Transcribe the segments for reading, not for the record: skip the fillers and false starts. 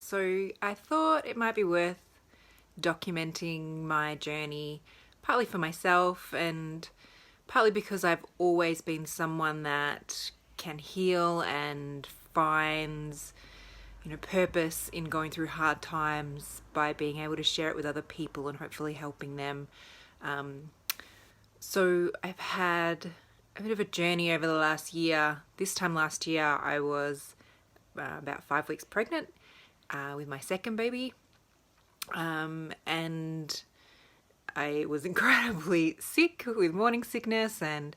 So I thought it might be worth documenting my journey, partly for myself and partly because I've always been someone that can heal and finds purpose in going through hard times by being able to share it with other people and hopefully helping them. So I've had a bit of a journey over the last year. This time last year I was about 5 weeks pregnant with my second baby, and I was incredibly sick with morning sickness, and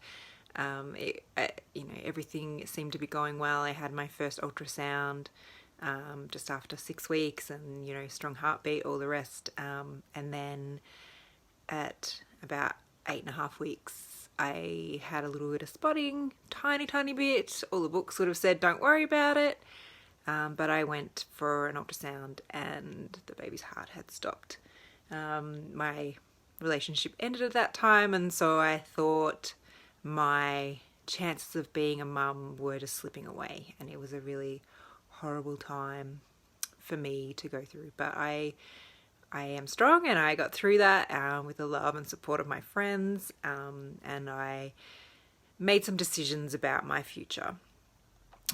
everything seemed to be going well. I had my first ultrasound just after 6 weeks, and strong heartbeat, all the rest, and then at about 8.5 weeks I had a little bit of spotting, tiny bit. All the books would have said don't worry about it, but I went for an ultrasound and the baby's heart had stopped. My relationship ended at that time, and so I thought my chances of being a mum were just slipping away, and it was a really horrible time for me to go through. But I am strong, and I got through that with the love and support of my friends, and I made some decisions about my future.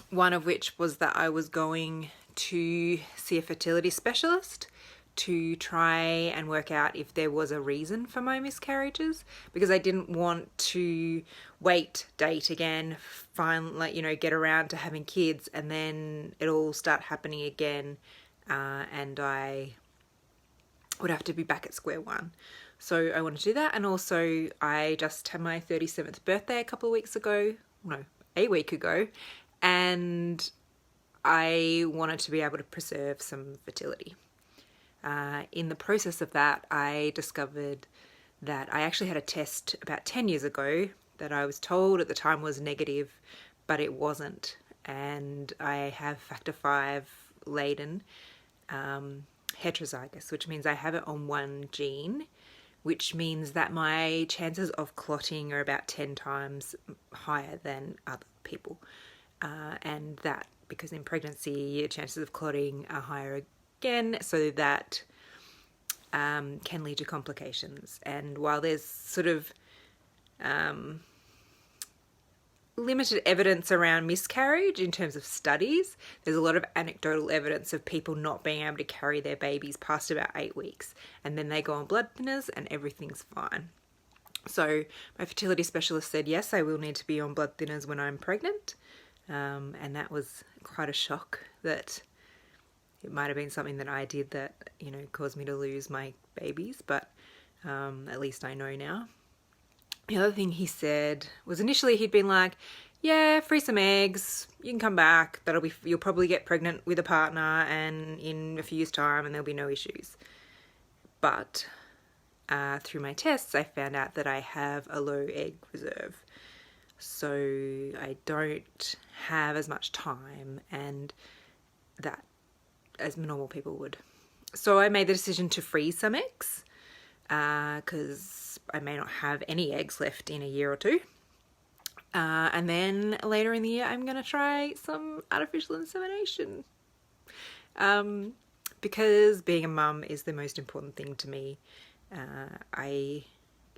One of which was that I was going to see a fertility specialist to try and work out if there was a reason for my miscarriages, because I didn't want to wait, date again, get around to having kids, and then it all start happening again, and I would have to be back at square one. So I wanted to do that, and also I just had my 37th birthday a week ago, and I wanted to be able to preserve some fertility. In the process of that, I discovered that I actually had a test about 10 years ago that I was told at the time was negative, but it wasn't. And I have factor V laden heterozygous, which means I have it on one gene, which means that my chances of clotting are about 10 times higher than other people. And that because in pregnancy, your chances of clotting are higher again, so that can lead to complications. And while there's sort of limited evidence around miscarriage in terms of studies, there's a lot of anecdotal evidence of people not being able to carry their babies past about 8 weeks, and then they go on blood thinners and everything's fine. So my fertility specialist said, yes, I will need to be on blood thinners when I'm pregnant, and that was quite a shock that it might have been something that I did that, caused me to lose my babies, but at least I know now. The other thing he said was initially he'd been like, yeah, free some eggs, you can come back, you'll probably get pregnant with a partner and in a few years' time and there'll be no issues. But through my tests, I found out that I have a low egg reserve. So I don't have as much time and that as normal people would. So I made the decision to freeze some eggs because I may not have any eggs left in a year or two. And then later in the year, I'm going to try some artificial insemination. Because being a mum is the most important thing to me. I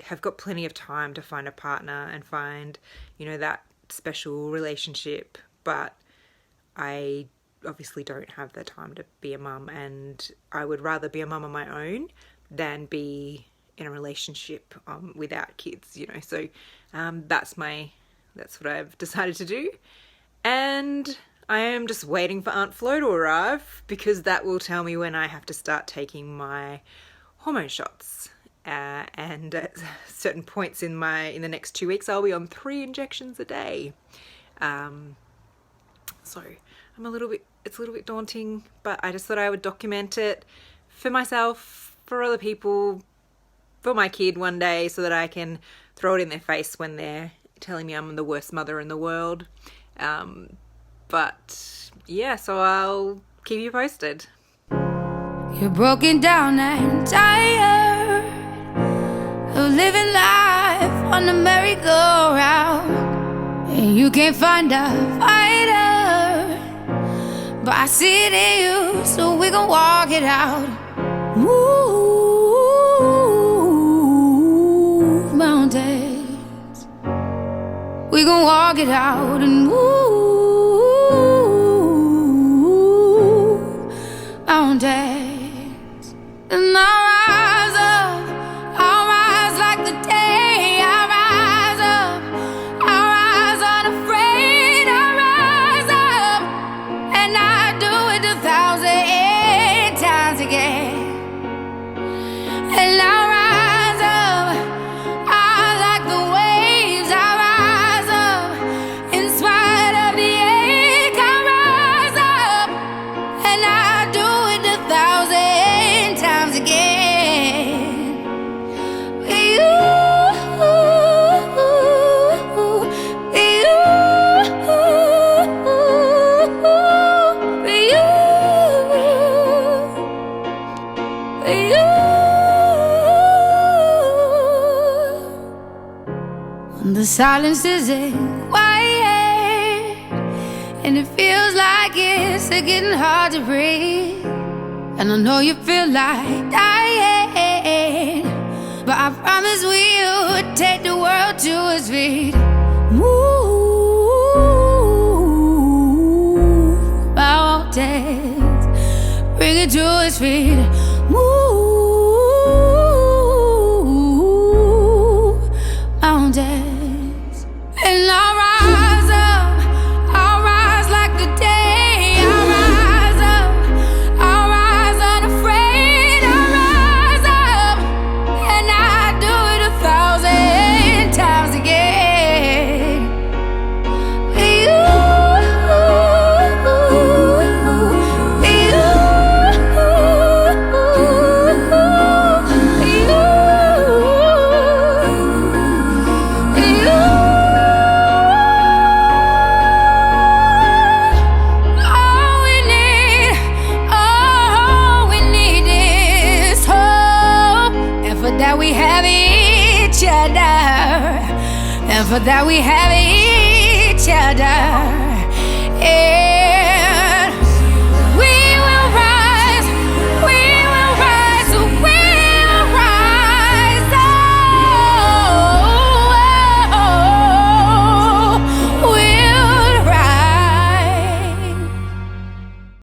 have got plenty of time to find a partner and find, that special relationship, but I obviously don't have the time to be a mum, and I would rather be a mum on my own than be in a relationship without kids, so that's what I've decided to do. And I am just waiting for Aunt Flo to arrive, because that will tell me when I have to start taking my hormone shots, and at certain points in the next 2 weeks I'll be on 3 injections a day. So it's a little bit daunting, but I just thought I would document it for myself, for other people, for my kid one day, so that I can throw it in their face when they're telling me I'm the worst mother in the world. But yeah, so I'll keep you posted. You're broken down and tired of living life on the merry-go-round, and you can't find a fighter, but I see it in you, so we gon' walk it out. Move mountains, we gon' walk it out and move mountains. And I'll rise up, I'll rise like the day. I'll rise up, I'll rise unafraid. I'll rise up, and I'll do it 1,000 times again. And I'll rise up, I like the waves. I'll rise up, in spite of the ache. I'll rise up, and I'll do it 1,000 times again. For you, for you, for you, for you. When the silence isn't quiet and it feels like it's getting hard to breathe, and I know you feel like dying, but I promise we'll take the world to its feet. Move mountains, bring it to its feet. Move mountains, and I'll rise up, I'll rise like the day. I'll rise up, I'll rise unafraid. I'll rise up, and I'll do it 1,000 times again. For you, for you, that we have each other, and for that we have each other. Yeah.